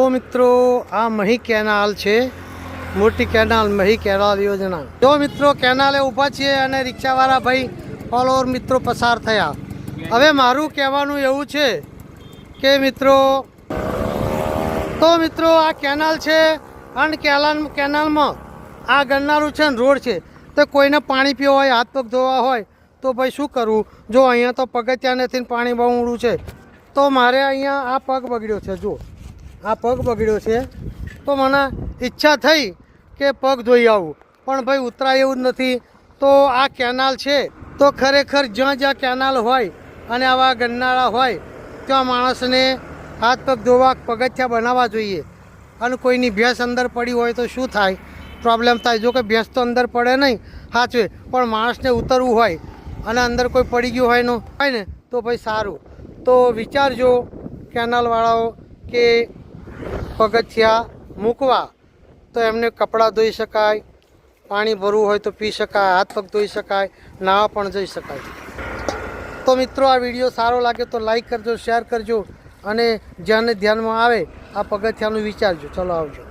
જો મિત્રો આ મહી કેનાલ છે, મોટી કેનાલ મહી કેનાલ યોજના। જો મિત્રો કેનાલે ઊભા છીએ અને રિક્ષાવાળા ભાઈ ફોલોવર મિત્રો પસાર થયા। હવે મારું કહેવાનું એવું છે કે મિત્રો આ કેનાલ છે અને કેનાલમાં આ ગરનારું છે ને રોડ છે, તો કોઈને પાણી પીવા હોય, હાથ પગ ધોવા હોય તો ભાઈ શું કરવું? જો અહીંયા તો પગથિયા નથી, પાણી બહુ ઊંડું છે, તો મારે અહીંયા આ પગ બગડ્યો છે। જો આ પગ બગડ્યો છે તો મને ઈચ્છા થઈ કે પગ ધોઈ આવું, પણ ભાઈ ઉતરાય એવું જ નથી। તો આ કેનાલ છે તો ખરેખર જ્યાં કેનાલ હોય અને આવા ગરનાળા હોય ત્યાં માણસને હાથ પગ ધોવા, પગથિયા બનાવવા જોઈએ। અને કોઈની ભેંસ અંદર પડી હોય તો શું થાય? પ્રોબ્લેમ થાય। જો કે ભેંસ તો અંદર પડે નહીં સાચવે, પણ માણસને ઉતરવું હોય અને અંદર કોઈ પડી ગયું હોય ને તો ભાઈ સારું। તો વિચારજો કેનાલવાળાઓ કે પગથિયા મૂકવા તો એમને કપડાં ધોઈ શકાય, પાણી ભરવું હોય તો પી શકાય, હાથ પગ ધોઈ શકાય, નાહવા પણ જઈ શકાય। તો મિત્રો આ વિડીયો સારો લાગે તો લાઈક કરજો, શેર કરજો અને જ્યાંને ધ્યાનમાં આવે આ પગથિયાનું વિચારજો। ચલો આવજો।